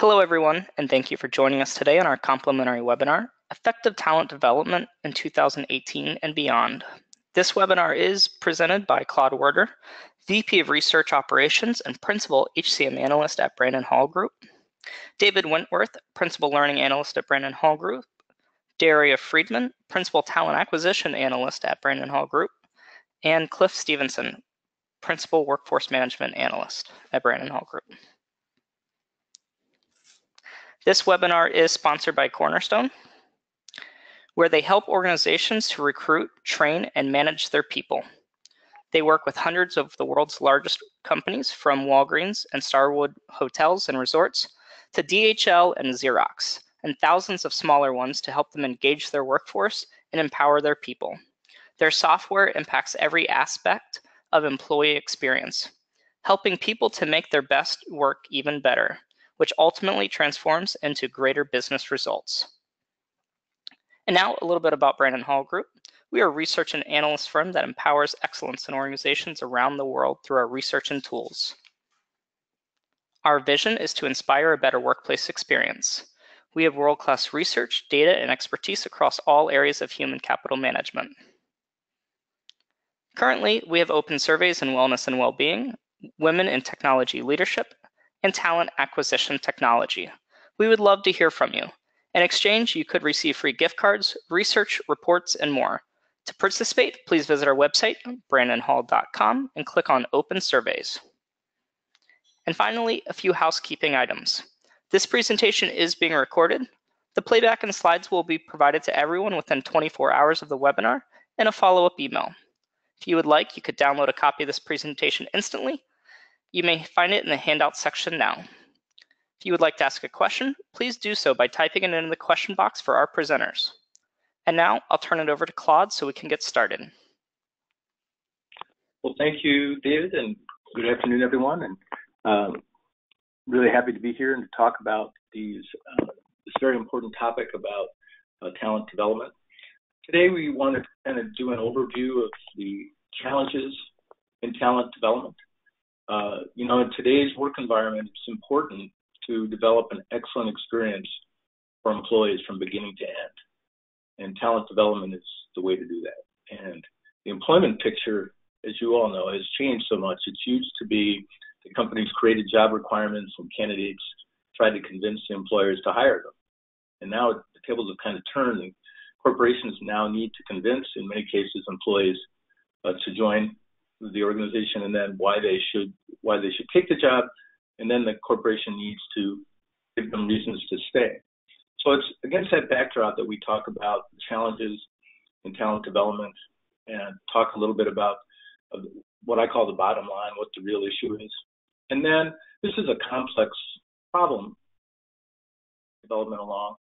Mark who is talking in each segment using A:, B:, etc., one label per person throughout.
A: Hello, everyone, and thank you for joining us today on our complimentary webinar, Effective Talent Development in 2018 and Beyond. This webinar is presented by Claude Werder, VP of Research Operations and Principal HCM Analyst at Brandon Hall Group, David Wentworth, Principal Learning Analyst at Brandon Hall Group, Daria Friedman, Principal Talent Acquisition Analyst at Brandon Hall Group, and Cliff Stevenson, Principal Workforce Management Analyst at Brandon Hall Group. This webinar is sponsored by Cornerstone, where they help organizations to recruit, train, and manage their people. They work with hundreds of the world's largest companies, from Walgreens and Starwood Hotels and Resorts to DHL and Xerox, and thousands of smaller ones to help them engage their workforce and empower their people. Their software impacts every aspect of employee experience, helping people to make their best work even better, which ultimately transforms into greater business results. And now a little bit about Brandon Hall Group. We are a research and analyst firm that empowers excellence in organizations around the world through our research and tools. Our vision is to inspire a better workplace experience. We have world-class research, data, and expertise across all areas of human capital management. Currently, we have open surveys in wellness and well-being, women in technology leadership, and talent acquisition technology. We would love to hear from you. In exchange, you could receive free gift cards, research reports, and more. To participate, please visit our website, brandonhall.com, and click on Open Surveys. And finally, a few housekeeping items. This presentation is being recorded. The playback and slides will be provided to everyone within 24 hours of the webinar and a follow-up email. If you would like, you could download a copy of this presentation instantly. You may find it in the handout section now. If you would like to ask a question, please do so by typing it in the question box for our presenters. And now I'll turn it over to Claude so we can get started.
B: Well, thank you, David, and good afternoon, everyone. And really happy to be here and to talk about this very important topic about talent development. Today, we want to kind of do an overview of the challenges in talent development. In today's work environment, it's important to develop an excellent experience for employees from beginning to end. And talent development is the way to do that. And the employment picture, as you all know, has changed so much. It used to be the companies created job requirements and candidates tried to convince the employers to hire them. And now the tables have kind of turned, and corporations now need to convince, in many cases, employees to join the organization, and then why they should take the job, and then the corporation needs to give them reasons to stay. So it's against that backdrop that we talk about the challenges in talent development and talk a little bit about what I call the bottom line, what the real issue is. And then this is a complex problem development along.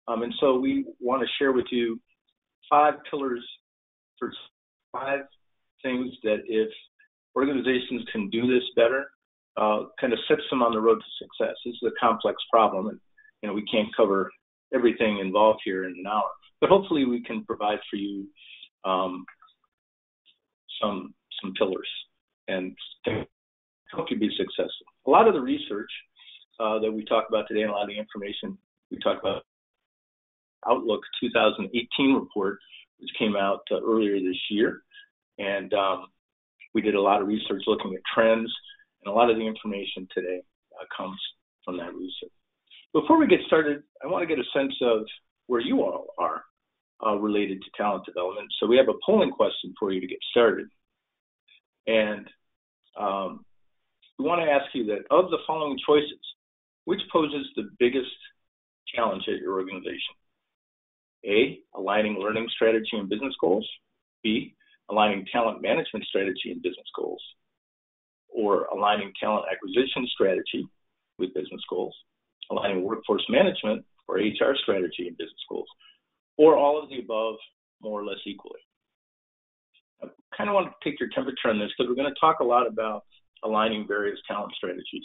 B: And so we want to share with you 5 pillars for 5 things that if organizations can do this better, kind of sets them on the road to success. This is a complex problem, and we can't cover everything involved here in an hour. But hopefully we can provide for you some pillars and help you be successful. A lot of the research that we talk about today and a lot of the information we talk about, Outlook 2018 report, which came out earlier this year. And we did a lot of research looking at trends, and a lot of the information today comes from that research. Before we get started, I want to get a sense of where you all are related to talent development. So we have a polling question for you to get started. And we want to ask you that of the following choices, which poses the biggest challenge at your organization? A, aligning learning strategy and business goals. B, aligning talent management strategy and business goals, or aligning talent acquisition strategy with business goals, aligning workforce management or HR strategy and business goals, or all of the above more or less equally. I kind of want to take your temperature on this because we're going to talk a lot about aligning various talent strategies,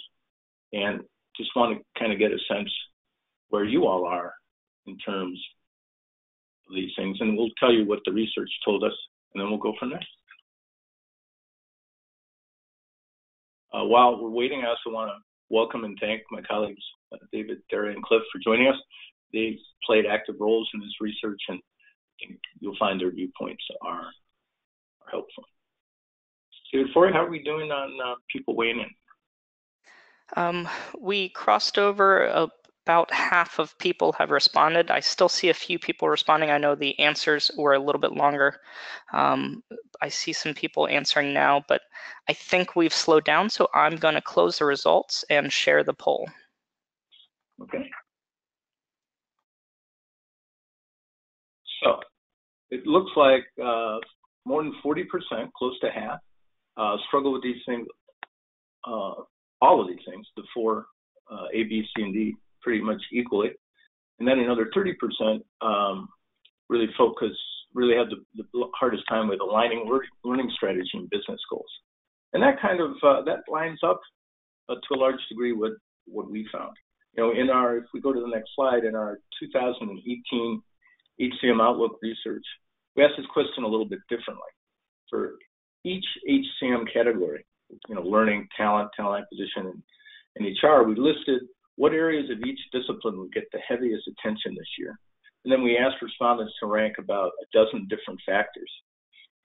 B: and just want to kind of get a sense where you all are in terms of these things, and we'll tell you what the research told us, and then we'll go from there. While we're waiting, I also want to welcome and thank my colleagues David, Dara, and Cliff for joining us. They've played active roles in this research, and you'll find their viewpoints are helpful. David, how are we doing on people weighing in?
A: We crossed over. About half of people have responded. I still see a few people responding. I know the answers were a little bit longer. I see some people answering now, but I think we've slowed down, so I'm going to close the results and share the poll.
B: Okay. So it looks like more than 40%, close to half, struggle with these things, all of these things, the four A, B, C, and D, pretty much equally. And then another 30% really have the hardest time with aligning learning strategy and business goals. And that kind of, that lines up to a large degree with what we found. You know, if we go to the next slide, in our 2018 HCM Outlook research, we asked this question a little bit differently. For each HCM category, you know, learning, talent acquisition, and HR, we listed what areas of each discipline would get the heaviest attention this year. And then we asked respondents to rank about a dozen different factors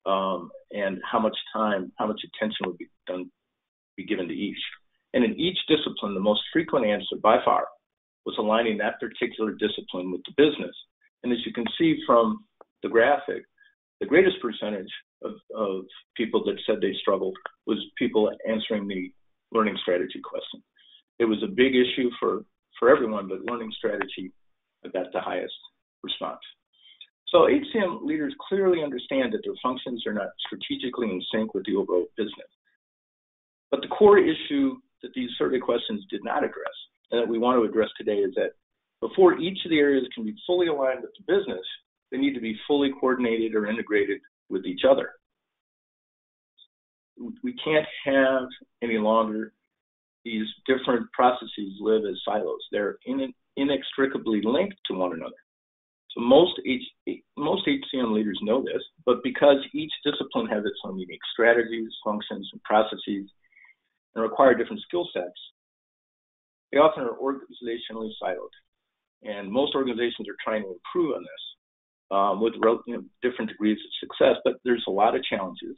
B: and how much attention would be given to each. And in each discipline, the most frequent answer by far was aligning that particular discipline with the business. And as you can see from the graphic, the greatest percentage of people that said they struggled was people answering the learning strategy question. It was a big issue for everyone, but learning strategy got the highest response. So HCM leaders clearly understand that their functions are not strategically in sync with the overall business. But the core issue that these survey questions did not address, and that we want to address today, is that before each of the areas can be fully aligned with the business, they need to be fully coordinated or integrated with each other. We can't have any longer these different processes live as silos. They're inextricably linked to one another. So most HCM leaders know this, but because each discipline has its own unique strategies, functions, and processes, and require different skill sets, they often are organizationally siloed. And most organizations are trying to improve on this with different degrees of success, but there's a lot of challenges.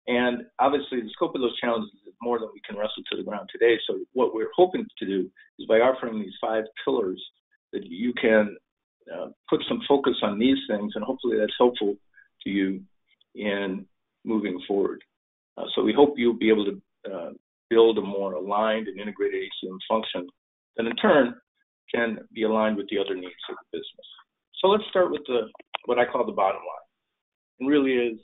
B: And obviously, the scope of those challenges is more than we can wrestle to the ground today. So what we're hoping to do is by offering these 5 pillars that you can put some focus on these things, and hopefully that's helpful to you in moving forward. So we hope you'll be able to build a more aligned and integrated HCM function that in turn can be aligned with the other needs of the business. So let's start with what I call the bottom line. It really is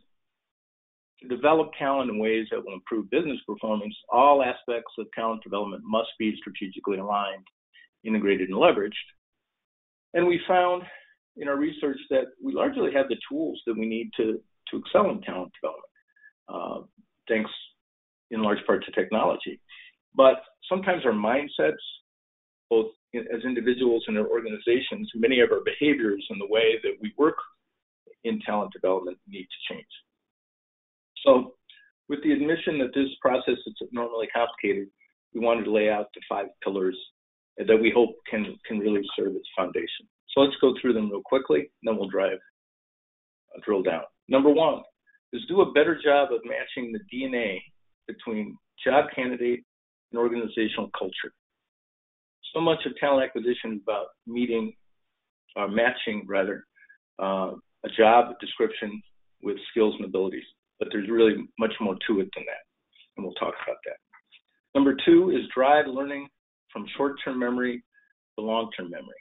B: to develop talent in ways that will improve business performance. All aspects of talent development must be strategically aligned, integrated, and leveraged. And we found in our research that we largely have the tools that we need to excel in talent development, thanks in large part to technology. But sometimes our mindsets, both as individuals and our organizations, many of our behaviors and the way that we work in talent development need to change. So with the admission that this process is normally complicated, we wanted to lay out the 5 pillars that we hope can really serve as foundation. So let's go through them real quickly, and then we'll drill down. Number 1 is do a better job of matching the DNA between job candidate and organizational culture. So much of talent acquisition is about matching a job description with skills and abilities. But there's really much more to it than that, and we'll talk about that. Number 2 is drive learning from short-term memory to long-term memory.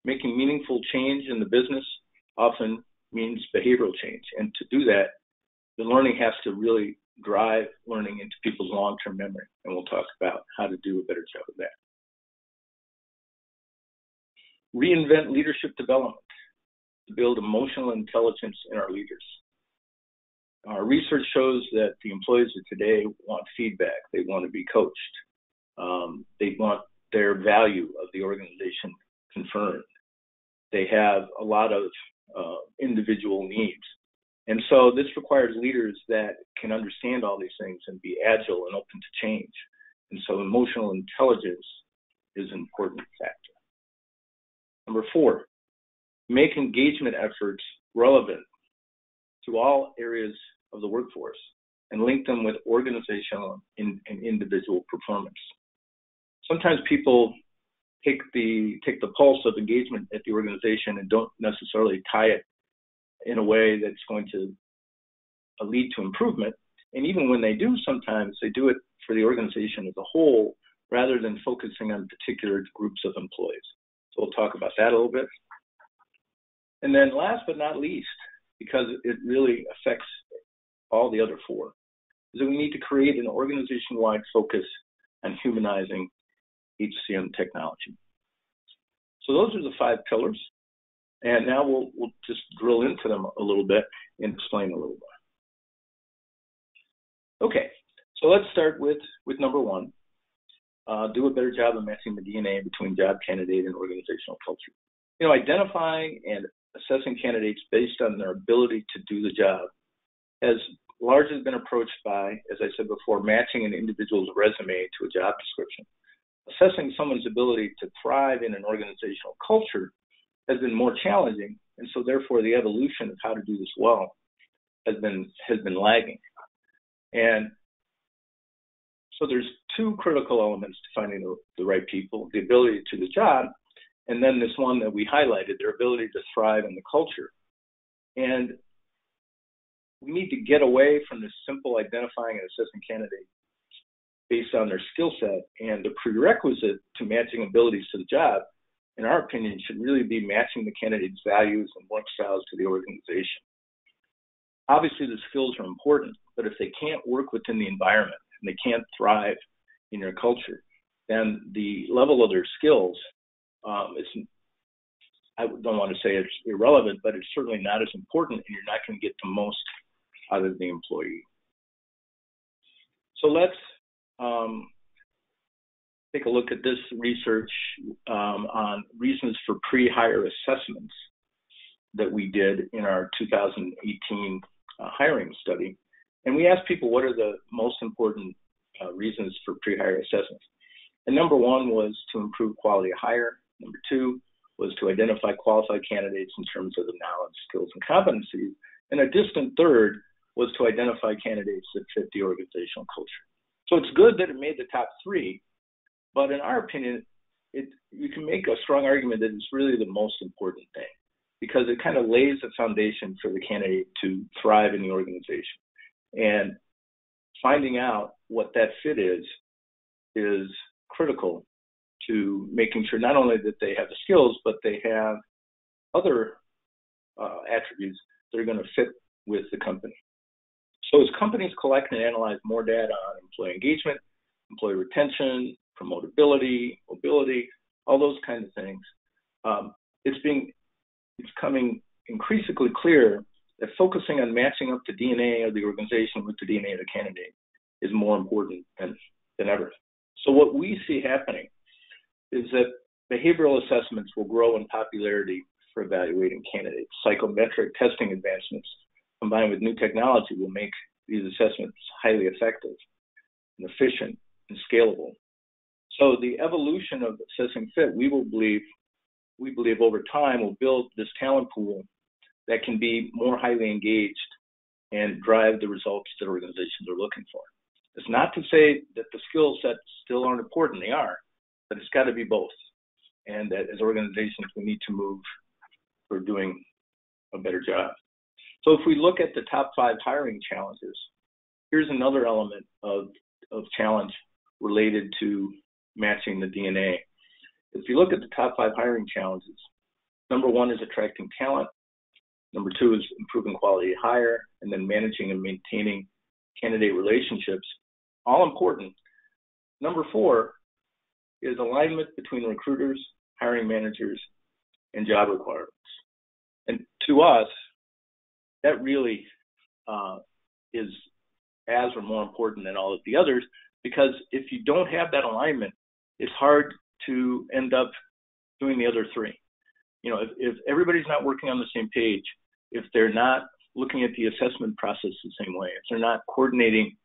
B: Making meaningful change in the business often means behavioral change, and to do that, the learning has to really drive learning into people's long-term memory, and we'll talk about how to do a better job of that. Reinvent leadership development to build emotional intelligence in our leaders. Our research shows that the employees of today want feedback. They want to be coached. They want their value of the organization confirmed. They have a lot of individual needs. And so this requires leaders that can understand all these things and be agile and open to change. And so emotional intelligence is an important factor. Number 4, make engagement efforts relevant to all areas of the workforce and link them with organizational and individual performance. Sometimes people take the pulse of engagement at the organization and don't necessarily tie it in a way that's going to lead to improvement. And even when they do, sometimes they do it for the organization as a whole rather than focusing on particular groups of employees. So we'll talk about that a little bit. And then last but not least, because it really affects all the other 4, is that we need to create an organization-wide focus on humanizing HCM technology. So those are the 5 pillars. And now we'll just drill into them a little bit and explain a little more. Okay, so let's start with number 1. Do a better job of matching the DNA between job candidate and organizational culture. You know, identifying and assessing candidates based on their ability to do the job has largely been approached by, as I said before, matching an individual's resume to a job description. Assessing someone's ability to thrive in an organizational culture has been more challenging, and so therefore the evolution of how to do this well has been lagging. And so there's 2 critical elements to finding the right people: the ability to do the job, and then this one that we highlighted, their ability to thrive in the culture. And we need to get away from this simple identifying and assessing candidates based on their skill set, and the prerequisite to matching abilities to the job, in our opinion, should really be matching the candidate's values and work styles to the organization. Obviously, the skills are important, but if they can't work within the environment and they can't thrive in your culture, then the level of their skills I don't want to say it's irrelevant, but it's certainly not as important, and you're not going to get the most out of the employee. So let's take a look at this research on reasons for pre-hire assessments that we did in our 2018 hiring study. And we asked people what are the most important reasons for pre-hire assessments. And number 1 was to improve quality of hire. Number 2 was to identify qualified candidates in terms of the knowledge, skills, and competencies. And a distant third was to identify candidates that fit the organizational culture. So it's good that it made the top 3, but in our opinion, you can make a strong argument that it's really the most important thing, because it kind of lays the foundation for the candidate to thrive in the organization. And finding out what that fit is critical to making sure not only that they have the skills, but they have other attributes that are going to fit with the company. So as companies collect and analyze more data on employee engagement, employee retention, promotability, mobility, all those kinds of things, it's becoming increasingly clear that focusing on matching up the DNA of the organization with the DNA of the candidate is more important than ever. So what we see happening is that behavioral assessments will grow in popularity for evaluating candidates. Psychometric testing advancements combined with new technology will make these assessments highly effective and efficient and scalable. So the evolution of assessing fit, we believe over time will build this talent pool that can be more highly engaged and drive the results that organizations are looking for. It's not to say that the skill sets still aren't important, they are, but it's got to be both. And that as organizations, we need to move for doing a better job. So if we look at the top 5 hiring challenges, here's another element of challenge related to matching the DNA. If you look at the top 5 hiring challenges, number 1 is attracting talent. Number 2 is improving quality of hire, and then managing and maintaining candidate relationships, all important. Number 4 is alignment between recruiters, hiring managers, and job requirements. And to us, that really is as or more important than all of the others, because if you don't have that alignment, it's hard to end up doing the other 3. You know, if everybody's not working on the same page, if they're not looking at the assessment process the same way, if they're not coordinating,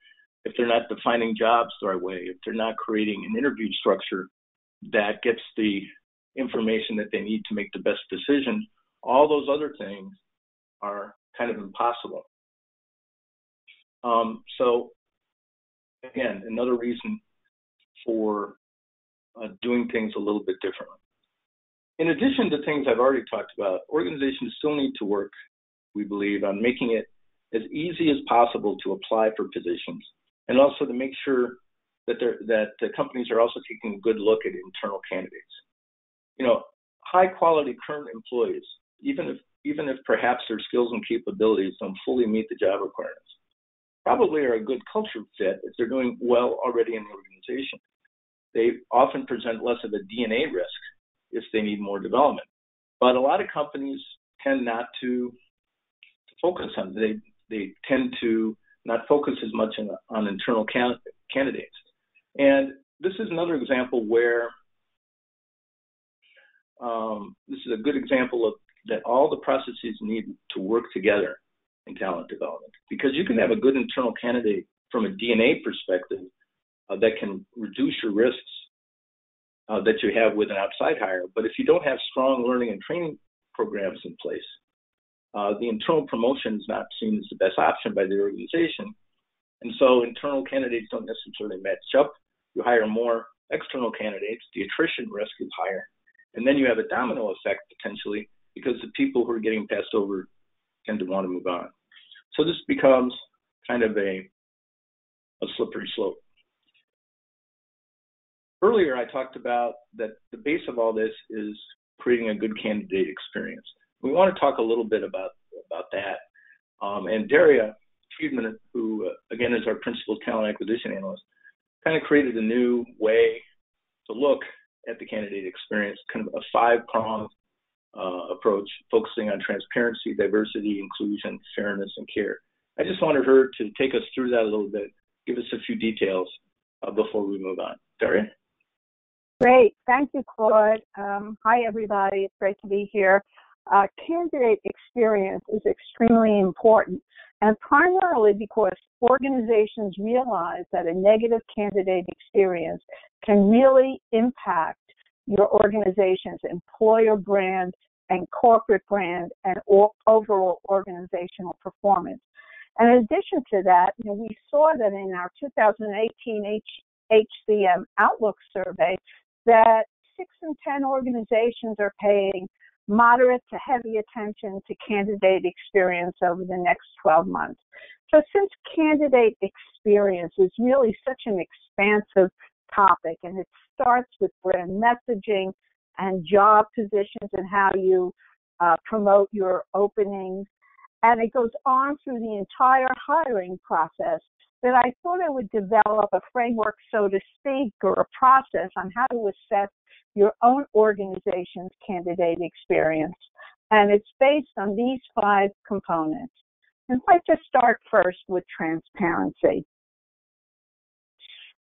B: if they're not defining jobs the right way, if they're not creating an interview structure that gets the information that they need to make the best decision, all those other things are kind of impossible. So again, another reason for doing things a little bit differently. In addition to things I've already talked about, organizations still need to work, we believe, on making it as easy as possible to apply for positions, and also to make sure that the companies are also taking a good look at internal candidates. You know, high quality current employees, even if perhaps their skills and capabilities don't fully meet the job requirements, probably are a good culture fit if they're doing well already in the organization. They often present less of a DNA risk if they need more development. But a lot of companies tend not to focus on it. They tend to not focus as much on internal candidates. And this is another example where this is a good example of that all the processes need to work together in talent development, because you can have a good internal candidate from a DNA perspective that can reduce your risks that you have with an outside hire. But if you don't have strong learning and training programs in place, the internal promotion is not seen as the best option by the organization. And so internal candidates don't necessarily match up. You hire more external candidates, the attrition risk is higher. And then you have a domino effect potentially, because the people who are getting passed over tend to want to move on. So this becomes kind of a slippery slope. Earlier, I talked about that the base of all this is creating a good candidate experience. We want to talk a little bit about that. And Daria Friedman, who again is our Principal Talent Acquisition Analyst, kind of created a new way to look at the candidate experience, kind of a five-pronged approach, focusing on transparency, diversity, inclusion, fairness, and care. I just wanted her to take us through that a little bit, give us a few details before we move on. Daria?
C: Great. Thank you, Claude. Hi, everybody. It's great to be here. Candidate experience is extremely important, and primarily because organizations realize that a negative candidate experience can really impact your organization's employer brand and corporate brand and overall organizational performance. And in addition to that, we saw that in our 2018 HCM Outlook survey that 6 in 10 organizations are paying moderate to heavy attention to candidate experience over the next 12 months. So since candidate experience is really such an expansive topic, and it starts with brand messaging and job positions and how you promote your openings, and it goes on through the entire hiring process, that I thought I would develop a framework, so to speak, or a process on how to assess your own organization's candidate experience. And it's based on these 5 components. And I'd like to start first with transparency.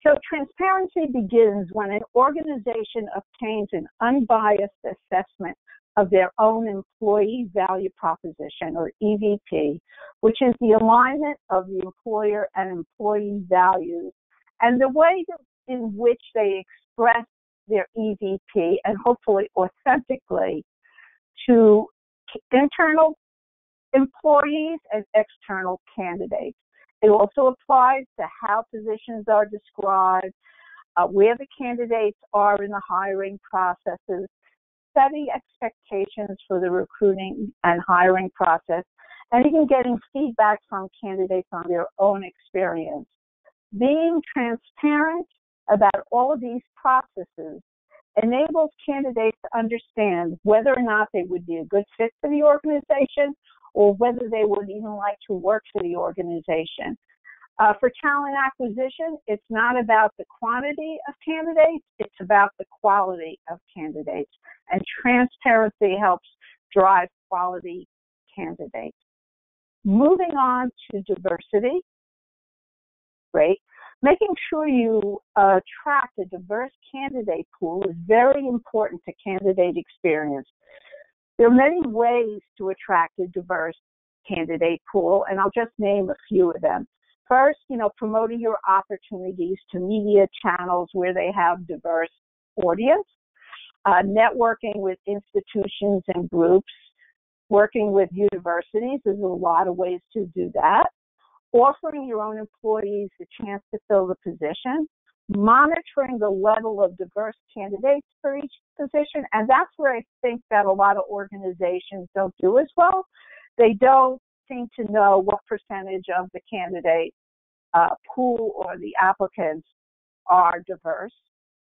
C: So transparency begins when an organization obtains an unbiased assessment of their own employee value proposition, or EVP, which is the alignment of the employer and employee values, and the way in which they express their EVP, and hopefully authentically, to internal employees and external candidates. It also applies to how positions are described, where the candidates are in the hiring processes, setting expectations for the recruiting and hiring process, and even getting feedback from candidates on their own experience. Being transparent about all of these processes enables candidates to understand whether or not they would be a good fit for the organization, or whether they would even like to work for the organization. For talent acquisition, it's not about the quantity of candidates, it's about the quality of candidates. And transparency helps drive quality candidates. Moving on to diversity. Great. Making sure you attract a diverse candidate pool is very important to candidate experience. There are many ways to attract a diverse candidate pool, and I'll just name a few of them. First, promoting your opportunities to media channels where they have diverse audience, networking with institutions and groups, working with universities. There's a lot of ways to do that. Offering your own employees the chance to fill the position, monitoring the level of diverse candidates for each position, and that's where I think that a lot of organizations don't do as well. They don't seem to know what percentage of the candidate pool or the applicants are diverse,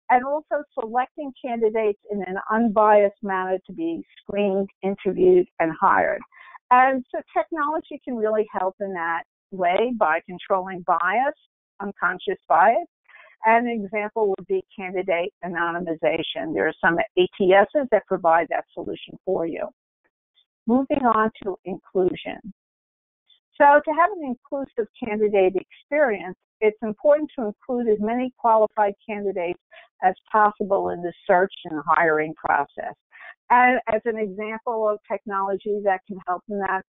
C: and also selecting candidates in an unbiased manner to be screened, interviewed, and hired. And so technology can really help in that way by controlling bias, unconscious bias. And an example would be candidate anonymization. There are some ATSs that provide that solution for you. Moving on to inclusion. So to have an inclusive candidate experience, it's important to include as many qualified candidates as possible in the search and hiring process. And as an example of technology that can help in that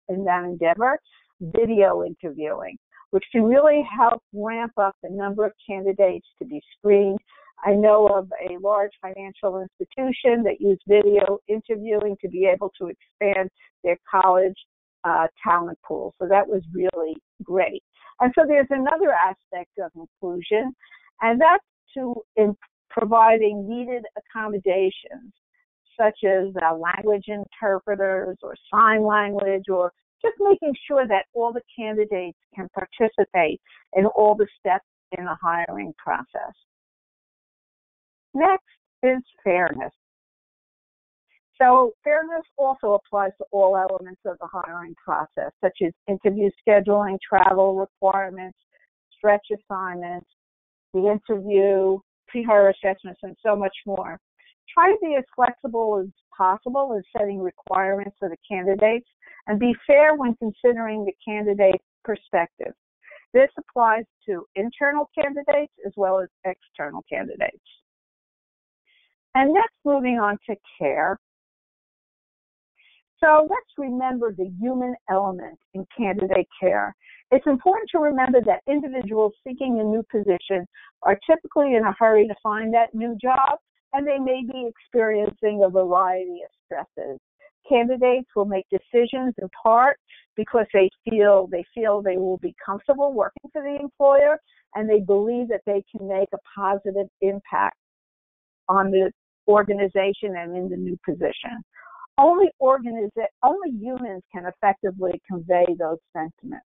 C: endeavor, video interviewing, which can really help ramp up the number of candidates to be screened. I know of a large financial institution that used video interviewing to be able to expand their college talent pool. So that was really great. And so there's another aspect of inclusion, and that's in providing needed accommodations, such as language interpreters or sign language, or just making sure that all the candidates can participate in all the steps in the hiring process. Next is fairness. So fairness also applies to all elements of the hiring process, such as interview scheduling, travel requirements, stretch assignments, the interview, PreHire assessments, and so much more. Try to be as flexible as possible in setting requirements for the candidates and be fair when considering the candidate perspective. This applies to internal candidates as well as external candidates. And next, moving on to care. So let's remember the human element in candidate care. It's important to remember that individuals seeking a new position are typically in a hurry to find that new job, and they may be experiencing a variety of stresses. Candidates will make decisions in part because they feel they will be comfortable working for the employer, and they believe that they can make a positive impact on the organization and in the new position. Only humans can effectively convey those sentiments.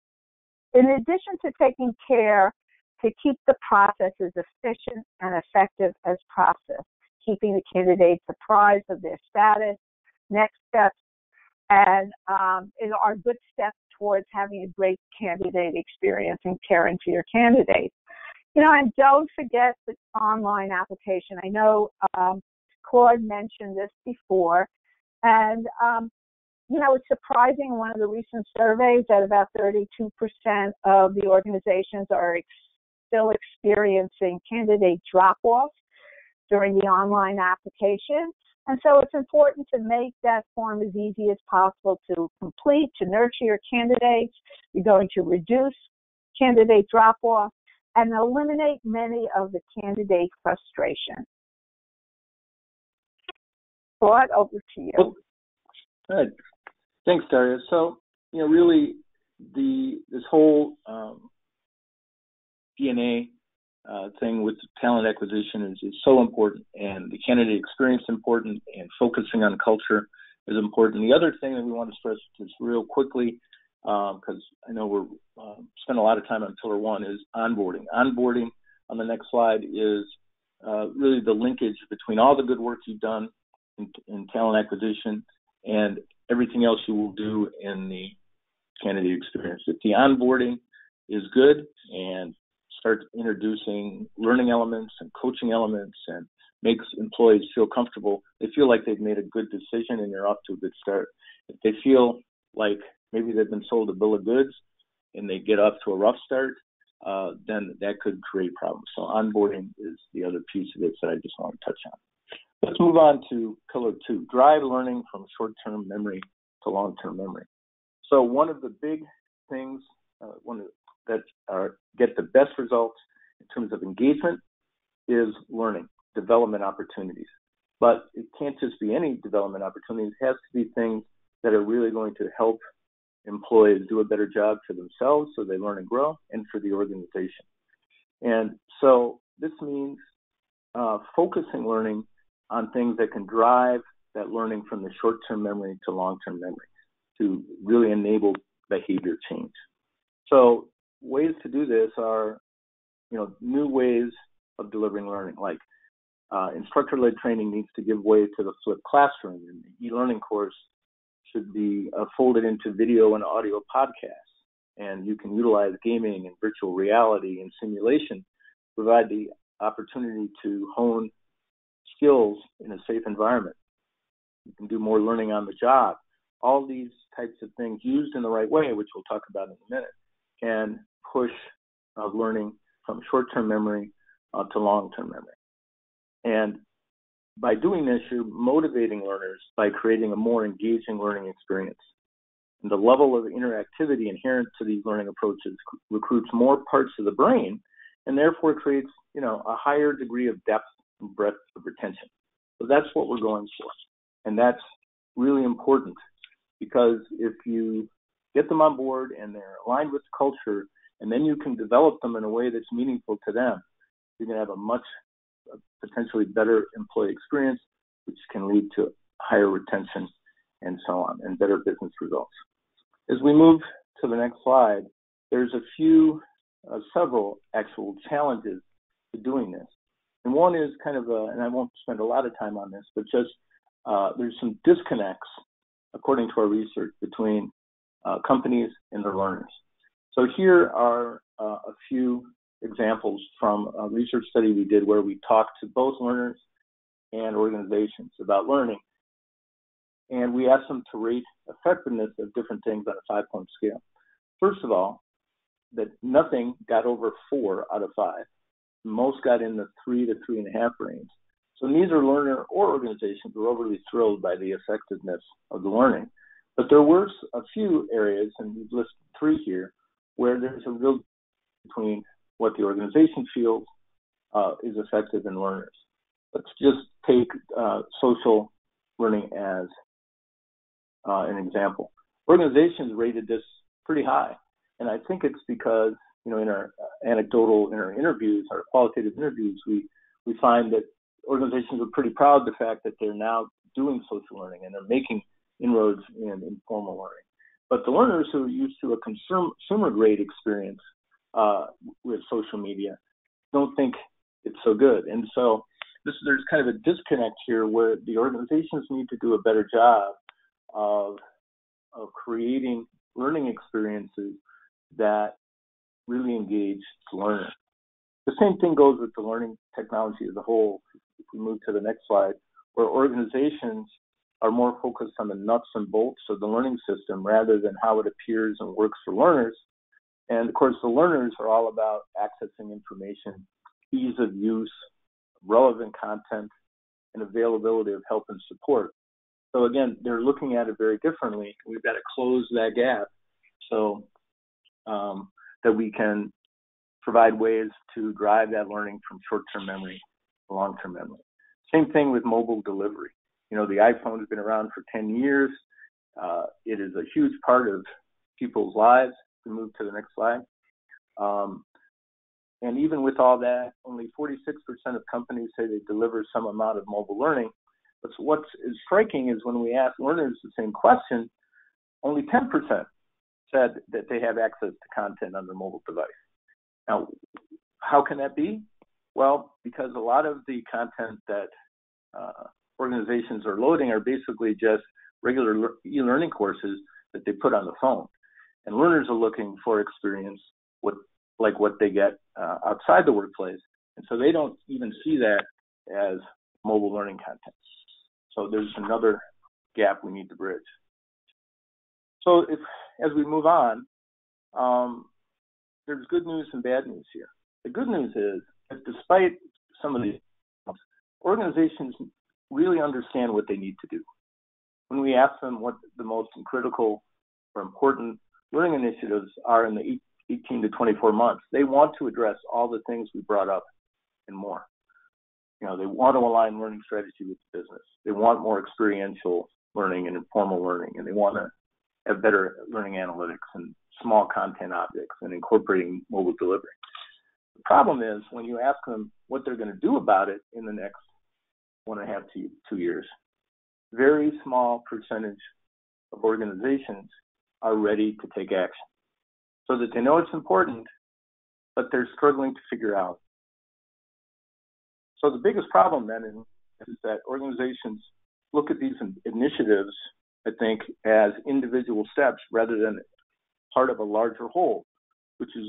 C: In addition to taking care to keep the process as efficient and effective as possible, keeping the candidates apprised of their status, next steps, and are good steps towards having a great candidate experience and caring for your candidates. And don't forget the online application. I know Claude mentioned this before, and it's surprising in one of the recent surveys that about 32% of the organizations are still experiencing candidate drop-off during the online application. And so it's important to make that form as easy as possible to complete, to nurture your candidates. You're going to reduce candidate drop-off and eliminate many of the candidate frustration. Claude, over to you.
B: Well, good. Thanks, Daria. So, really, this whole DNA thing with talent acquisition is so important, and the candidate experience is important, and focusing on culture is important. The other thing that we want to stress just real quickly, because I know we're spend a lot of time on pillar one, is onboarding. Onboarding on the next slide is really the linkage between all the good work you've done in talent acquisition and everything else you will do in the candidate experience. If the onboarding is good and starts introducing learning elements and coaching elements and makes employees feel comfortable, they feel like they've made a good decision and they're off to a good start. If they feel like maybe they've been sold a bill of goods and they get off to a rough start, then that could create problems. So onboarding is the other piece of it that I just want to touch on. Let's move on to pillar two, drive learning from short-term memory to long-term memory. So one of the big things that get the best results in terms of engagement is learning. development opportunities. But it can't just be any development opportunities. It has to be things that are really going to help employees do a better job for themselves so they learn and grow, and for the organization. And so this means focusing learning on things that can drive that learning from the short-term memory to long-term memory to really enable behavior change. So ways to do this are, new ways of delivering learning, like instructor-led training needs to give way to the flipped classroom, and the e-learning course should be folded into video and audio podcasts. And you can utilize gaming and virtual reality and simulation to provide the opportunity to hone skills in a safe environment. You can do more learning on the job. All these types of things used in the right way, which we'll talk about in a minute, can push learning from short-term memory to long-term memory. And by doing this, you're motivating learners by creating a more engaging learning experience. And the level of interactivity inherent to these learning approaches recruits more parts of the brain, and therefore creates, a higher degree of depth and breadth of retention. So that's what we're going for. And that's really important, because if you get them on board and they're aligned with the culture, and then you can develop them in a way that's meaningful to them, you're going to have a much potentially better employee experience, which can lead to higher retention and so on, and better business results. As we move to the next slide, there's several actual challenges to doing this. And one is and I won't spend a lot of time on this, but just there's some disconnects, according to our research, between companies and their learners. So here are a few examples from a research study we did where we talked to both learners and organizations about learning. And we asked them to rate effectiveness of different things on a 5-point scale. First of all, that nothing got over 4 out of 5. Most got in the 3 to 3.5 range. So neither learner or organization were overly thrilled by the effectiveness of the learning. But there were a few areas, and we've listed 3 here, where there's a real between what the organization feels is effective in learners. Let's just take social learning as an example. Organizations rated this pretty high, and I think it's because in our interviews, our qualitative interviews, we find that organizations are pretty proud of the fact that they're now doing social learning and they're making inroads in informal learning. But the learners who are used to a consumer-grade experience with social media don't think it's so good. And so there's kind of a disconnect here where the organizations need to do a better job of creating learning experiences that really engage the learner. The same thing goes with the learning technology as a whole. If we move to the next slide, where organizations are more focused on the nuts and bolts of the learning system rather than how it appears and works for learners. And of course, the learners are all about accessing information, ease of use, relevant content, and availability of help and support. So again, they're looking at it very differently. We've got to close that gap so that we can provide ways to drive that learning from short-term memory to long-term memory. Same thing with mobile delivery. The iPhone has been around for 10 years. It is a huge part of people's lives. We move to the next slide. And even with all that, only 46% of companies say they deliver some amount of mobile learning. But what is striking is when we ask learners the same question, only 10% said that they have access to content on their mobile device. Now, how can that be? Well, because a lot of the content that organizations are loading are basically just regular e-learning courses that they put on the phone. And learners are looking for experience like what they get outside the workplace. And so they don't even see that as mobile learning content. So there's another gap we need to bridge. So as we move on, there's good news and bad news here. The good news is that despite some of these, organizations really understand what they need to do. When we ask them what the most critical or important learning initiatives are in the 18 to 24 months, they want to address all the things we brought up and more. they want to align learning strategy with the business. They want more experiential learning and informal learning, and they want to have better learning analytics and small content objects and incorporating mobile delivery. The problem is when you ask them what they're going to do about it in the next 1.5 to 2 years, very small percentage of organizations are ready to take action, so that they know it's important, but they're struggling to figure out. So the biggest problem then is that organizations look at these initiatives, I think, as individual steps rather than part of a larger whole, which is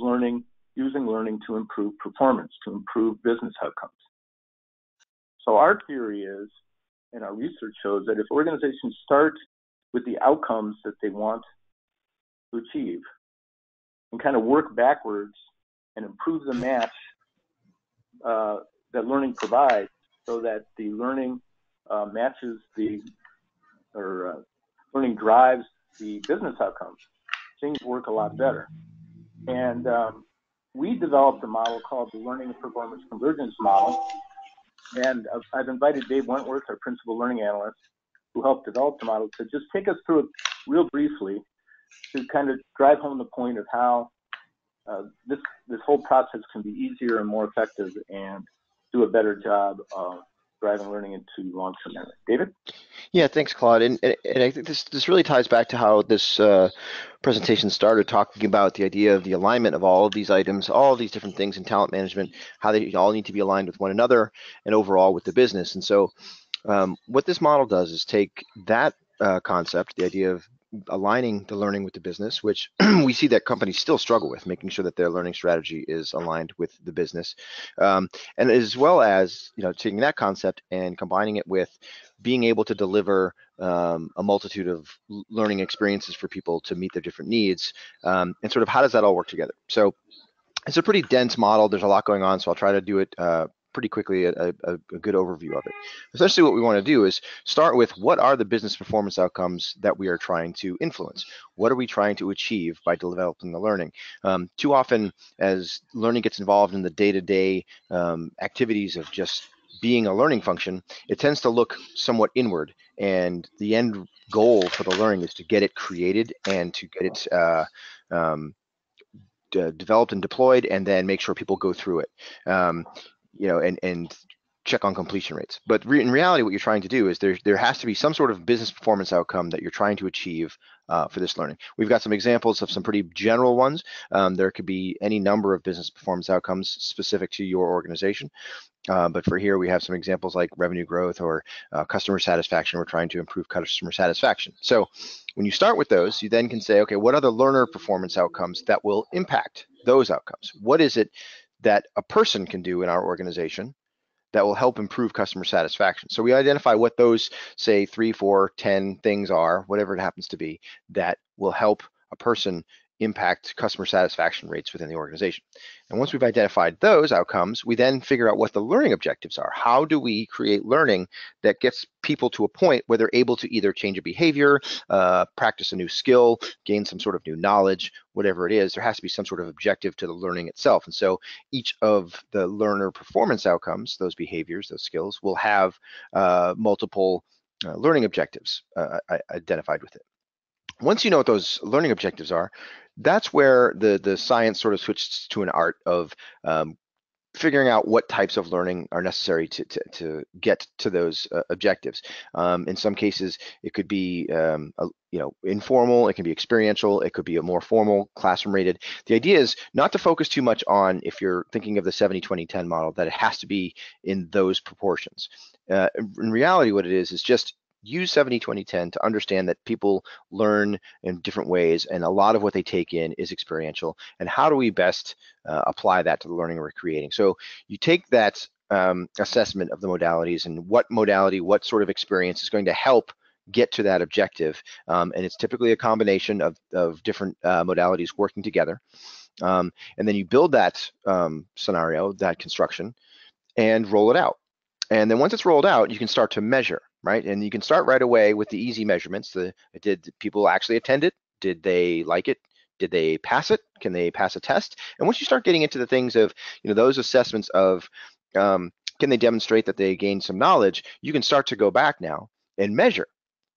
B: using learning to improve performance, to improve business outcomes. So our theory is, and our research shows, that if organizations start with the outcomes that they want to achieve and kind of work backwards and improve the match that learning provides, so that the learning matches learning drives the business outcomes, things work a lot better. And we developed a model called the Learning and Performance Convergence model. And I've invited Dave Wentworth, our Principal Learning Analyst, who helped develop the model, to just take us through it real briefly to kind of drive home the point of how this whole process can be easier and more effective and do a better job of driving learning into long-term memory. David?
D: Yeah, thanks, Claude. And I think this really ties back to how this presentation started, talking about the idea of the alignment of all of these items, all of these different things in talent management, how they all need to be aligned with one another and overall with the business. And so what this model does is take that concept, the idea of aligning the learning with the business, which we see that companies still struggle with, making sure that their learning strategy is aligned with the business, and as well as taking that concept and combining it with being able to deliver a multitude of learning experiences for people to meet their different needs, and sort of how does that all work together. So it's a pretty dense model. There's a lot going on, so I'll try to do it pretty quickly, a good overview of it. Essentially what we want to do is start with what are the business performance outcomes that we are trying to influence? What are we trying to achieve by developing the learning? Too often as learning gets involved in the day-to-day activities of just being a learning function, it tends to look somewhat inward, and the end goal for the learning is to get it created and to get it developed and deployed, and then make sure people go through it. And check on completion rates. But in reality, what you're trying to do is there has to be some sort of business performance outcome that you're trying to achieve for this learning. We've got some examples of some pretty general ones. There could be any number of business performance outcomes specific to your organization. But for here, we have some examples like revenue growth or customer satisfaction. We're trying to improve customer satisfaction. So when you start with those, you then can say, okay, what are the learner performance outcomes that will impact those outcomes? What is it that a person can do in our organization that will help improve customer satisfaction? So we identify what those, say, 3, 4, 10 things are, whatever it happens to be, that will help a person impact customer satisfaction rates within the organization. And once we've identified those outcomes, we then figure out what the learning objectives are. How do we create learning that gets people to a point where they're able to either change a behavior, practice a new skill, gain some sort of new knowledge, whatever it is? There has to be some sort of objective to the learning itself. And so each of the learner performance outcomes, those behaviors, those skills, will have multiple learning objectives identified with it. Once you know what those learning objectives are, that's where the science sort of switches to an art of figuring out what types of learning are necessary to get to those objectives. In some cases, it could be informal, it can be experiential, it could be a more formal, classroom rated. The idea is not to focus too much on, if you're thinking of the 70-20-10 model, that it has to be in those proportions. In reality, what it is just use 70-20-10 to understand that people learn in different ways, and a lot of what they take in is experiential, and how do we best apply that to the learning we're creating. So you take that assessment of the modalities and what modality, what sort of experience is going to help get to that objective, and it's typically a combination of different modalities working together, and then you build that scenario, that construction, and roll it out. And then once it's rolled out, you can start to measure, right? And you can start right away with the easy measurements. Did people actually attend it? Did they like it? Did they pass it? Can they pass a test? And once you start getting into the things of, those assessments of Can they demonstrate that they gained some knowledge? You can start to go back now and measure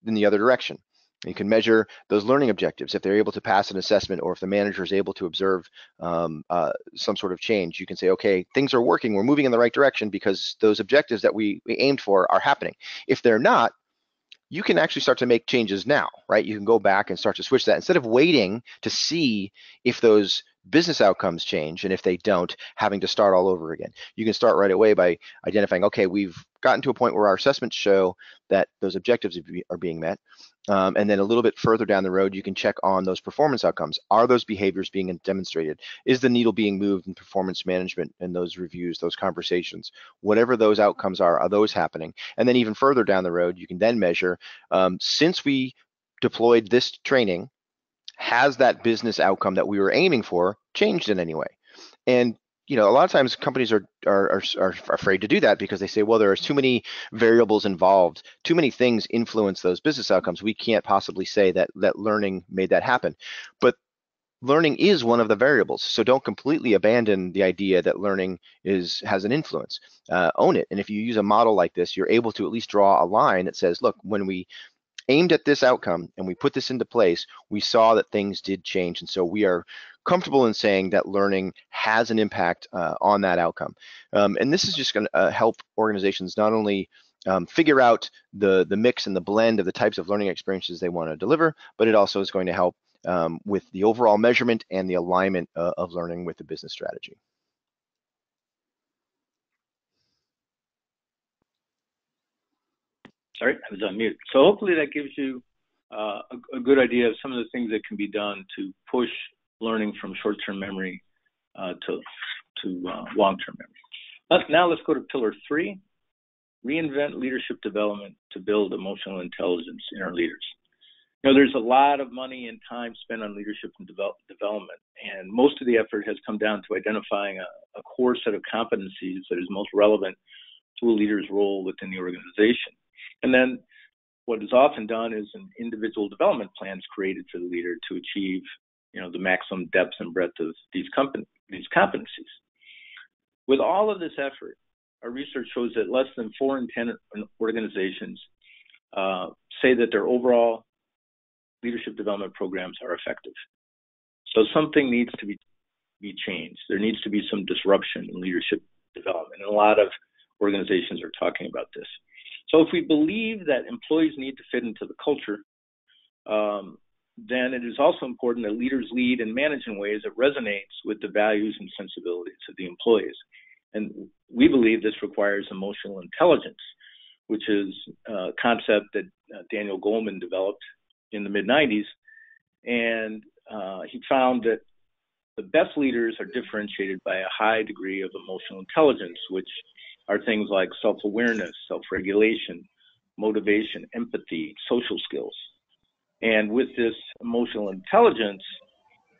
D: in the other direction. You can measure those learning objectives. If they're able to pass an assessment, or if the manager is able to observe some sort of change, you can say, okay, things are working. We're moving in the right direction because those objectives that we aimed for are happening. If they're not, you can actually start to make changes now, right? You can go back and start to switch that instead of waiting to see if those business outcomes change, and if they don't, having to start all over again. You can start right away by identifying, okay, we've gotten to a point where our assessments show that those objectives are being met. And then a little bit further down the road, you can check on those performance outcomes. Are those behaviors being demonstrated? Is the needle being moved in performance management and those reviews, those conversations? Whatever those outcomes are those happening? And then even further down the road, you can then measure, since we deployed this training, has that business outcome that we were aiming for changed in any way? And a lot of times companies are afraid to do that because they say, well, there are too many variables involved, too many things influence those business outcomes. We can't possibly say that learning made that happen. But learning is one of the variables. So don't completely abandon the idea that learning has an influence. Own it. And if you use a model like this, you're able to at least draw a line that says, look, when we aimed at this outcome and we put this into place, we saw that things did change. And so we are comfortable in saying that learning has an impact on that outcome. And this is just going to help organizations not only figure out the mix and the blend of the types of learning experiences they want to deliver, but it also is going to help with the overall measurement and the alignment of learning with the business strategy.
B: Sorry, I was on mute. So hopefully that gives you a good idea of some of the things that can be done to push learning from short-term memory to long-term memory. Now let's go to pillar 3, reinvent leadership development to build emotional intelligence in our leaders. There's a lot of money and time spent on leadership and development, and most of the effort has come down to identifying a core set of competencies that is most relevant to a leader's role within the organization. And then what is often done is an individual development plans created for the leader to achieve, the maximum depth and breadth of these competencies. With all of this effort, our research shows that less than 4 in 10 organizations say that their overall leadership development programs are effective. So something needs to be changed. There needs to be some disruption in leadership development, and a lot of organizations are talking about this. So if we believe that employees need to fit into the culture, then it is also important that leaders lead and manage in ways that resonates with the values and sensibilities of the employees. And we believe this requires emotional intelligence, which is a concept that Daniel Goleman developed in the mid-90s. And he found that the best leaders are differentiated by a high degree of emotional intelligence, which are things like self-awareness, self-regulation, motivation, empathy, social skills. And with this emotional intelligence,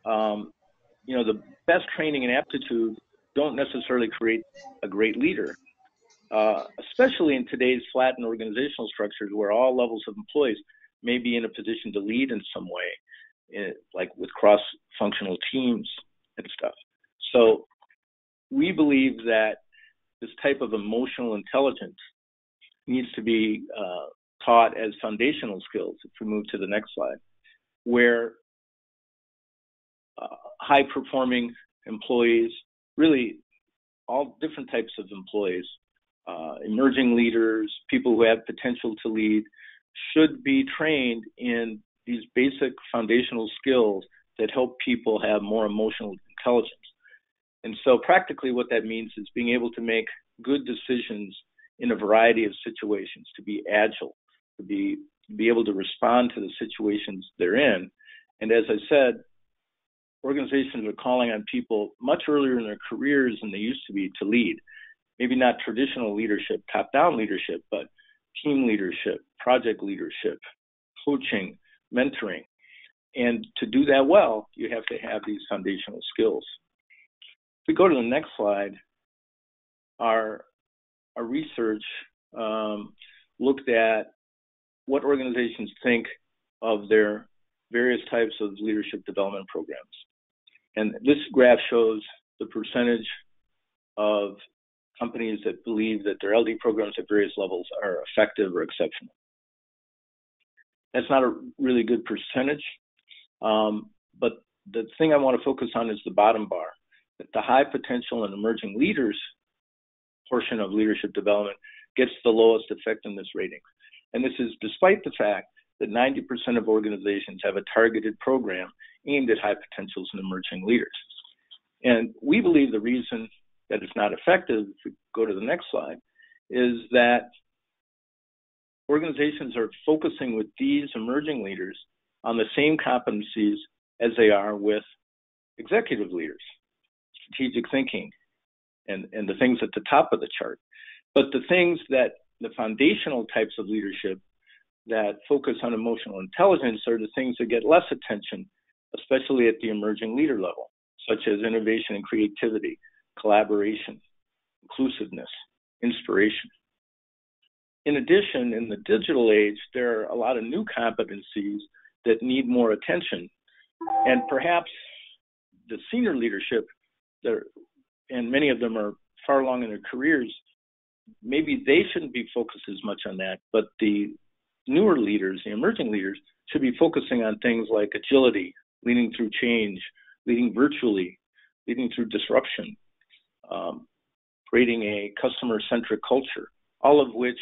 B: the best training and aptitude don't necessarily create a great leader, especially in today's flattened organizational structures where all levels of employees may be in a position to lead in some way, like with cross-functional teams and stuff. So we believe that this type of emotional intelligence needs to be taught as foundational skills, if we move to the next slide, where high-performing employees, really all different types of employees, emerging leaders, people who have potential to lead, should be trained in these basic foundational skills that help people have more emotional intelligence. And so practically what that means is being able to make good decisions in a variety of situations, to be agile, to be able to respond to the situations they're in. And as I said, organizations are calling on people much earlier in their careers than they used to be to lead. Maybe not traditional leadership, top-down leadership, but team leadership, project leadership, coaching, mentoring. And to do that well, you have to have these foundational skills. If we go to the next slide, our research looked at what organizations think of their various types of leadership development programs. And this graph shows the percentage of companies that believe that their LD programs at various levels are effective or exceptional. That's not a really good percentage, but the thing I want to focus on is the bottom bar, that the high potential and emerging leaders portion of leadership development gets the lowest effectiveness rating. And this is despite the fact that 90% of organizations have a targeted program aimed at high potentials and emerging leaders. And we believe the reason that it's not effective, if we go to the next slide, is that organizations are focusing with these emerging leaders on the same competencies as they are with executive leaders, strategic thinking, and the things at the top of the chart. But the things that the foundational types of leadership that focus on emotional intelligence are the things that get less attention, especially at the emerging leader level, such as innovation and creativity, collaboration, inclusiveness, inspiration. In addition, in the digital age, there are a lot of new competencies that need more attention. And perhaps the senior leadership, and many of them are far along in their careers, maybe they shouldn't be focused as much on that, but the newer leaders, the emerging leaders, should be focusing on things like agility, leading through change, leading virtually, leading through disruption, creating a customer-centric culture, all of which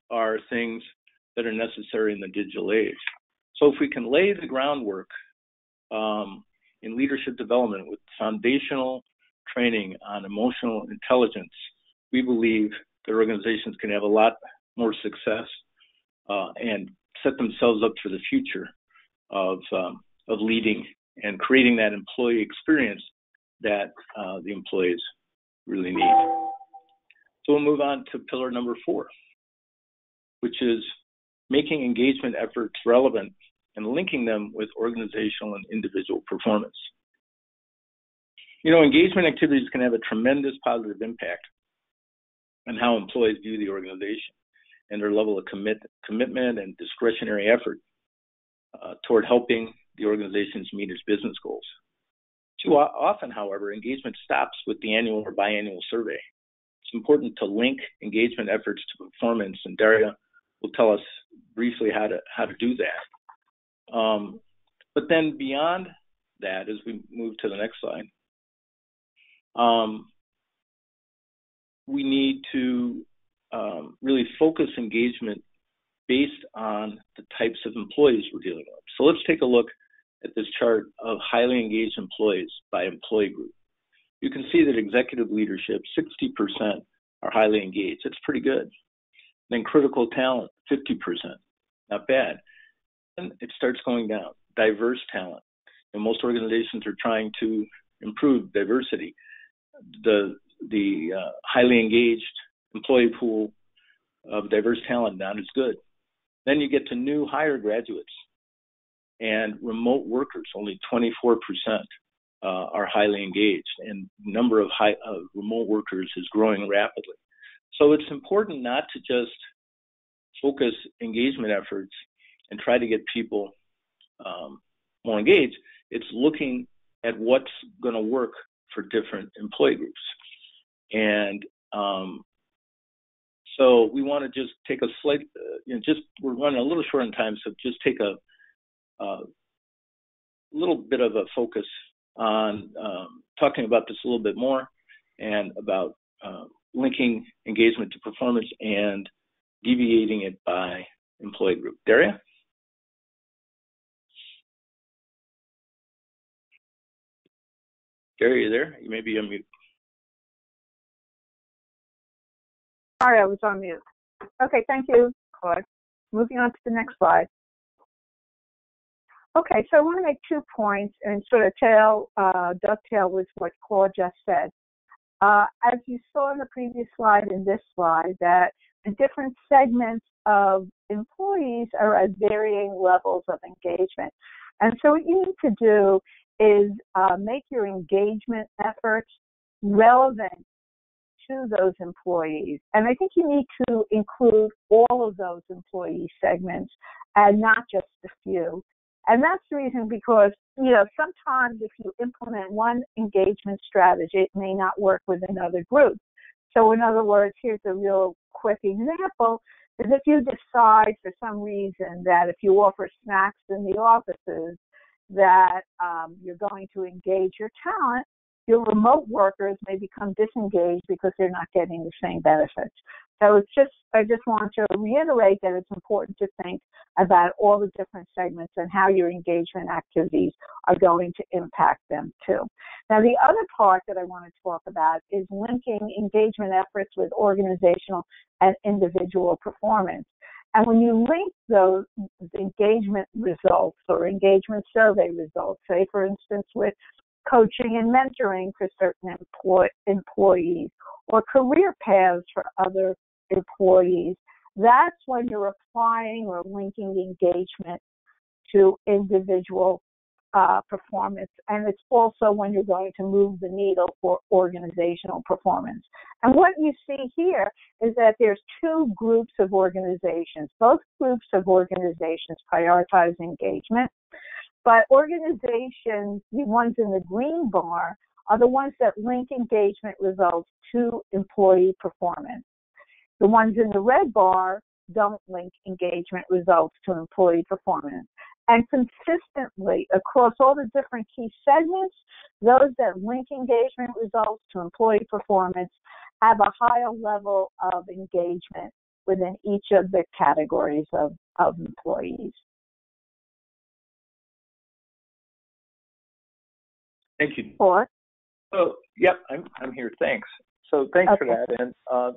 B: are things that are necessary in the digital age. So if we can lay the groundwork in leadership development with foundational training on emotional intelligence, we believe that organizations can have a lot more success and set themselves up for the future of leading and creating that employee experience that the employees really need. So we'll move on to pillar number 4, which is making engagement efforts relevant and linking them with organizational and individual performance. You know, engagement activities can have a tremendous positive impact on how employees view the organization and their level of commitment and discretionary effort toward helping the organizations meet its business goals. Too often, however, engagement stops with the annual or biannual survey. It's important to link engagement efforts to performance, and Daria will tell us briefly how to do that. But then beyond that, as we move to the next slide, we need to really focus engagement based on the types of employees we're dealing with. So let's take a look at this chart of highly engaged employees by employee group. You can see that executive leadership, 60% are highly engaged. That's pretty good. Then critical talent, 50%, not bad. And it starts going down. Diverse talent. And most organizations are trying to improve diversity. The highly engaged employee pool of diverse talent not as good. Then you get to new hire graduates and remote workers. Only 24% are highly engaged, and the number of remote workers is growing rapidly. So it's important not to just focus engagement efforts and try to get people more engaged. It's looking at what's going to work for different employee groups. And so we want to just take a slight, we're running a little short on time, so just take a little bit of a focus on talking about this a little bit more and about linking engagement to performance and deviating it by employee group. Daria? Daria, you there? You may be on mute.
C: Sorry, I was on mute. Okay, thank you, Claude. Moving on to the next slide. Okay, so I want to make 2 points and sort of dovetail with what Claude just said. As you saw in the previous slide and this slide, that the different segments of employees are at varying levels of engagement. And so what you need to do is make your engagement efforts relevant to those employees. And I think you need to include all of those employee segments and not just a few. And that's the reason because, sometimes if you implement one engagement strategy, it may not work with another group. So in other words, here's a real quick example, is if you decide for some reason that if you offer snacks in the offices that you're going to engage your talent, your remote workers may become disengaged because they're not getting the same benefits. So I just want to reiterate that it's important to think about all the different segments and how your engagement activities are going to impact them too. Now, the other part that I want to talk about is linking engagement efforts with organizational and individual performance. And when you link those engagement results or engagement survey results, say for instance with coaching and mentoring for certain employees or career paths for other employees, that's when you're applying or linking engagement to individual performance. And it's also when you're going to move the needle for organizational performance. And what you see here is that there's two groups of organizations. Both groups of organizations prioritize engagement, but organizations, the ones in the green bar, are the ones that link engagement results to employee performance. The ones in the red bar don't link engagement results to employee performance. And consistently across all the different key segments, those that link engagement results to employee performance have a higher level of engagement within each of the categories of employees.
B: Thank you.
C: Or?
B: So, yep, I'm here. Thanks. So thanks for that. And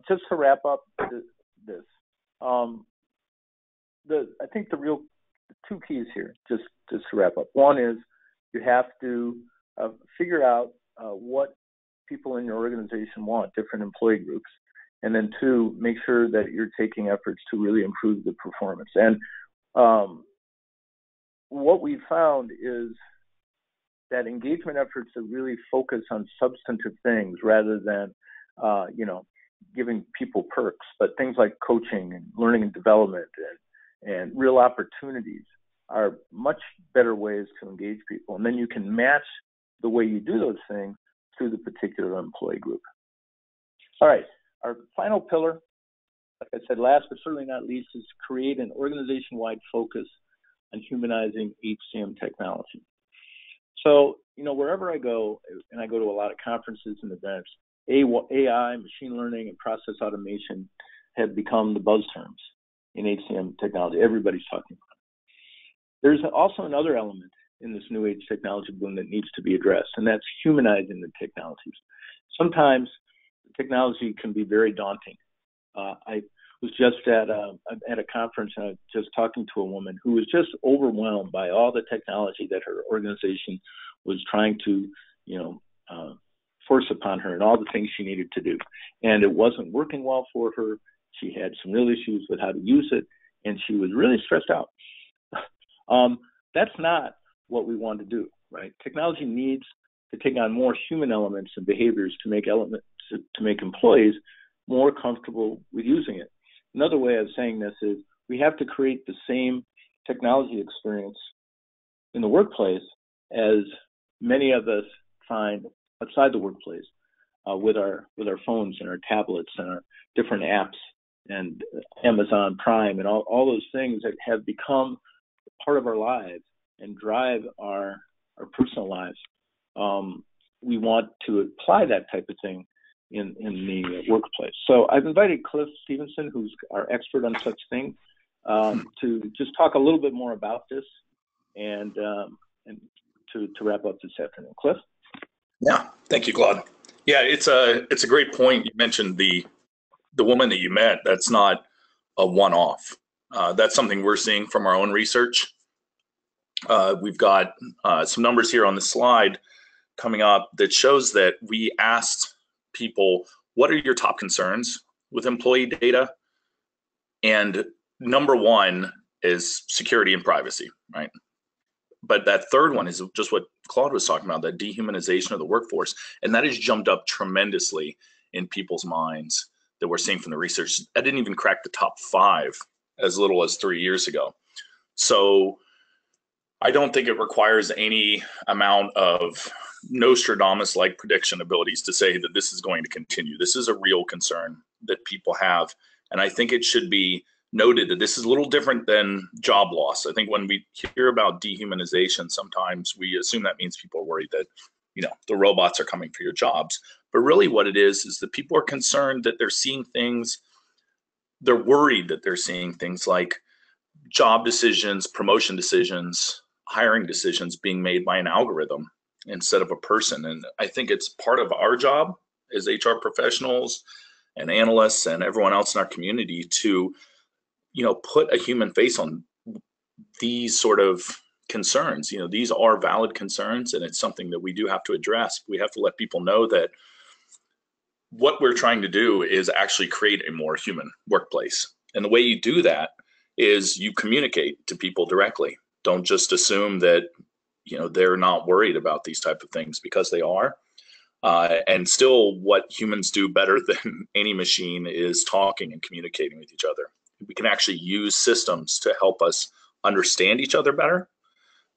B: just to wrap up this, I think the two keys here, just to wrap up. One is you have to figure out what people in your organization want, different employee groups. And then two, make sure that you're taking efforts to really improve the performance. And what we found is that engagement efforts that really focus on substantive things rather than, giving people perks, but things like coaching and learning and development and real opportunities are much better ways to engage people. And then you can match the way you do those things to the particular employee group. All right, our final pillar, like I said, last but certainly not least, is create an organization-wide focus on humanizing HCM technology. So, wherever I go, and I go to a lot of conferences and events, AI, machine learning, and process automation have become the buzz terms in HCM technology. Everybody's talking about it. There's also another element in this new age technology boom that needs to be addressed, and that's humanizing the technologies. Sometimes technology can be very daunting. I was just at a conference, and I was just talking to a woman who was just overwhelmed by all the technology that her organization was trying to, force upon her and all the things she needed to do. And it wasn't working well for her. She had some real issues with how to use it, and she was really stressed out. That's not what we want to do, right? Technology needs to take on more human elements and behaviors to make employees more comfortable with using it. Another way of saying this is we have to create the same technology experience in the workplace as many of us find outside the workplace with our phones and our tablets and our different apps and Amazon Prime and all those things that have become part of our lives and drive our personal lives. We want to apply that type of thing in the workplace. So I've invited Cliff Stevenson, who's our expert on such things, to just talk a little bit more about this and to wrap up this afternoon. Cliff?
E: Yeah, thank you, Claude. Yeah, it's a great point. You mentioned the woman that you met. That's not a one-off. That's something we're seeing from our own research. We've got some numbers here on the slide coming up that shows that we asked people, what are your top concerns with employee data? And number one is security and privacy, right? But that third one is just what Claude was talking about, that dehumanization of the workforce. And that has jumped up tremendously in people's minds that we're seeing from the research. I didn't even crack the top 5 as little as 3 years ago. So I don't think it requires any amount of Nostradamus-like prediction abilities to say that this is going to continue. This is a real concern that people have. And I think it should be noted that this is a little different than job loss. I think when we hear about dehumanization, sometimes we assume that means people are worried that, the robots are coming for your jobs. But really what it is that people are concerned that they're seeing things, they're worried that they're seeing things like job decisions, promotion decisions, hiring decisions being made by an algorithm instead of a person. And I think it's part of our job as HR professionals and analysts and everyone else in our community to, put a human face on these sort of concerns. These are valid concerns, and it's something that we do have to address. We have to let people know that what we're trying to do is actually create a more human workplace. And the way you do that is you communicate to people directly. Don't just assume that, they're not worried about these type of things, because they are. And still, what humans do better than any machine is talking and communicating with each other. We can actually use systems to help us understand each other better,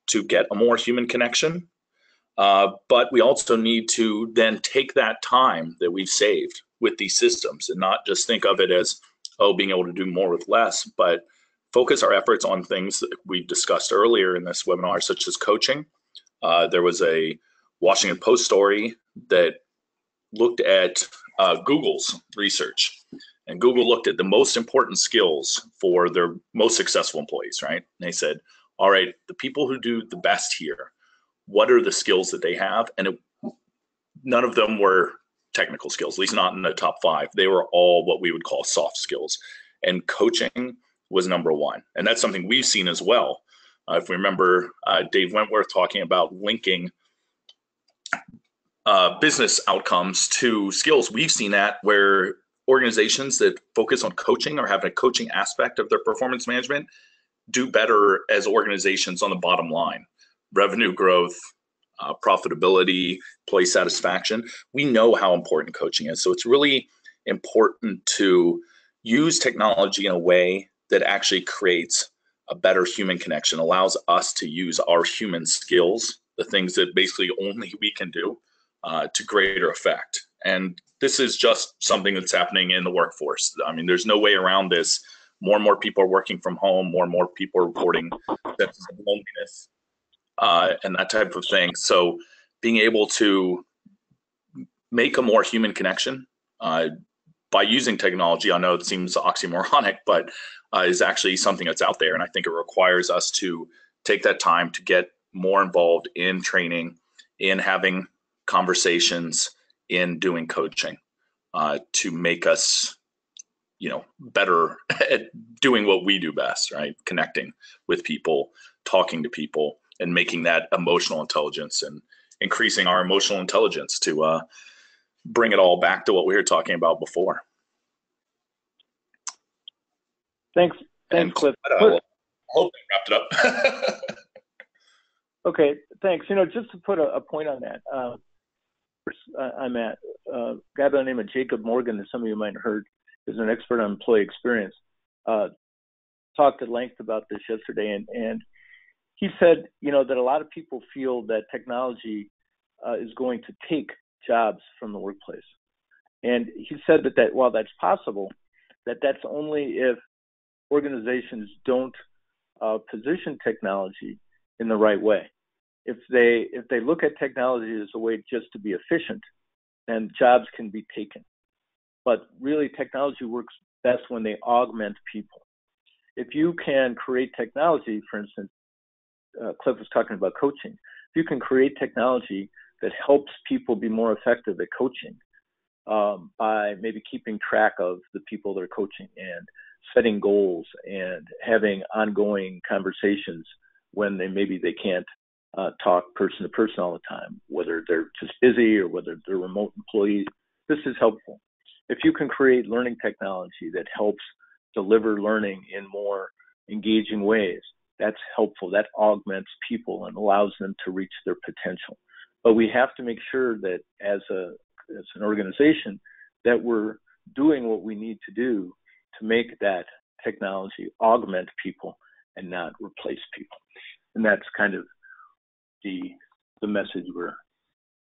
E: to get a more human connection. But we also need to then take that time that we've saved with these systems and not just think of it as, being able to do more with less, but focus our efforts on things that we've discussed earlier in this webinar, such as coaching. There was a Washington Post story that looked at Google's research. And Google looked at the most important skills for their most successful employees, right? And they said, all right, the people who do the best here, what are the skills that they have? And none of them were technical skills, at least not in the top 5. They were all what we would call soft skills. And coaching was number 1. And that's something we've seen as well. If we remember Dave Wentworth talking about linking business outcomes to skills, we've seen that where organizations that focus on coaching or have a coaching aspect of their performance management do better as organizations on the bottom line. Revenue growth, profitability, employee satisfaction. We know how important coaching is. So it's really important to use technology in a way that actually creates a better human connection, allows us to use our human skills, the things that basically only we can do, to greater effect. And this is just something that's happening in the workforce. I mean, there's no way around this. More and more people are working from home. More and more people are reporting senses of loneliness and that type of thing. So being able to make a more human connection by using technology, I know it seems oxymoronic, but is actually something that's out there. And I think it requires us to take that time to get more involved in training, in having conversations, in doing coaching to make us, better at doing what we do best, right? Connecting with people, talking to people, and making that emotional intelligence and increasing our emotional intelligence to bring it all back to what we were talking about before.
B: Thanks, Cliff.
E: I hope I wrapped it up.
B: Okay, thanks. Just to put a point on that, I'm at a guy by the name of Jacob Morgan, that some of you might have heard, is an expert on employee experience. Talked at length about this yesterday, and he said, that a lot of people feel that technology is going to take jobs from the workplace. And he said that while that's possible, that's only if organizations don't position technology in the right way. If they look at technology as a way just to be efficient, then jobs can be taken. But really, technology works best when they augment people. If you can create technology, for instance, Cliff was talking about coaching. If you can create technology that helps people be more effective at coaching by maybe keeping track of the people they're coaching and setting goals and having ongoing conversations when they can't talk person to person all the time, whether they're just busy or whether they're remote employees, this is helpful. If you can create learning technology that helps deliver learning in more engaging ways, that's helpful. That augments people and allows them to reach their potential. But we have to make sure that as an organization that we're doing what we need to do to make that technology augment people and not replace people. And that's kind of the message we're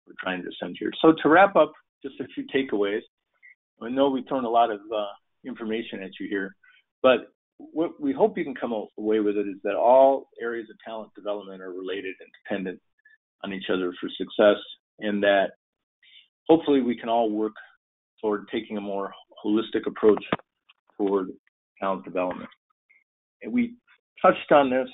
B: we're trying to send here. So to wrap up, just a few takeaways. I know we've thrown a lot of information at you here, but what we hope you can come away with it is that all areas of talent development are related and dependent on each other for success, and that hopefully we can all work toward taking a more holistic approach toward talent development. And we touched on this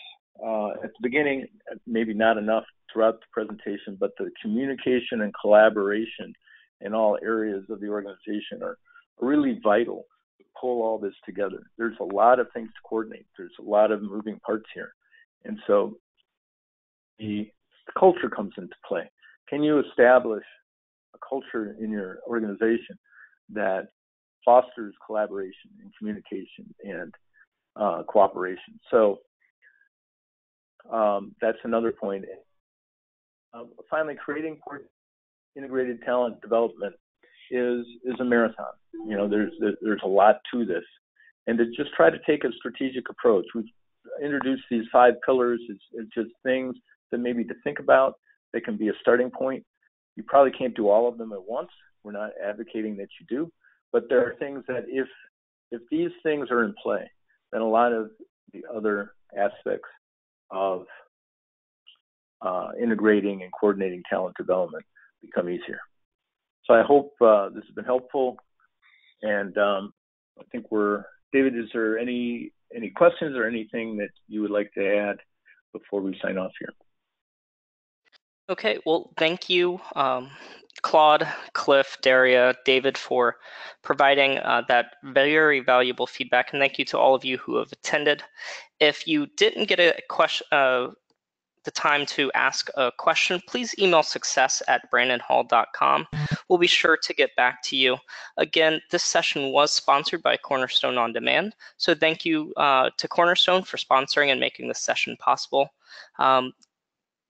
B: at the beginning, maybe not enough throughout the presentation, but the communication and collaboration in all areas of the organization are really vital to pull all this together. There's a lot of things to coordinate. There's a lot of moving parts here. And so the culture comes into play. Can you establish a culture in your organization that fosters collaboration and communication and cooperation? So that's another point. Finally, creating integrated talent development is a marathon. You know, there's a lot to this, and to just try to take a strategic approach. We've introduced these 5 pillars. It's just things that maybe to think about. They can be a starting point. You probably can't do all of them at once. We're not advocating that you do, but there are things that if these things are in play, then a lot of the other aspects of integrating and coordinating talent development become easier. So I hope this has been helpful, and I think David, is there any questions or anything that you would like to add before we sign off here?
A: Okay, well, thank you, Claude, Cliff, Daria, David, for providing that very valuable feedback, and thank you to all of you who have attended. If you didn't get a question, the time to ask a question, please email success@brandonhall.com. We'll be sure to get back to you. Again, this session was sponsored by Cornerstone OnDemand, so thank you to Cornerstone for sponsoring and making this session possible.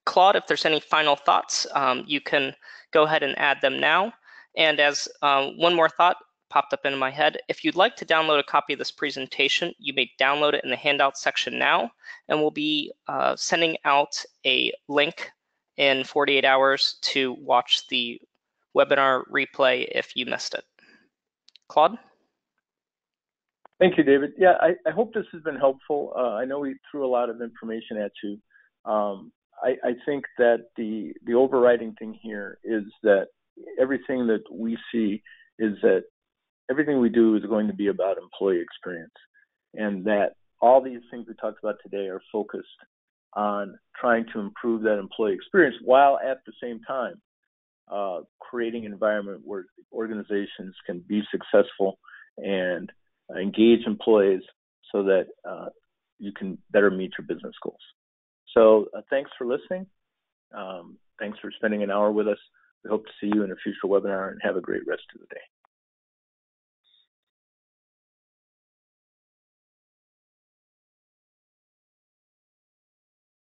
A: Claude, if there's any final thoughts, you can go ahead and add them now. And as one more thought popped up into my head, if you'd like to download a copy of this presentation, you may download it in the handout section now, and we'll be sending out a link in 48 hours to watch the webinar replay if you missed it. Claude?
B: Thank you, David. Yeah, I hope this has been helpful. I know we threw a lot of information at you. I think that the overriding thing here is that everything that we see is that everything we do is going to be about employee experience, and that all these things we talked about today are focused on trying to improve that employee experience while at the same time creating an environment where organizations can be successful and engage employees so that you can better meet your business goals. So thanks for listening. Thanks for spending an hour with us. We hope to see you in a future webinar, and have a great rest of the day.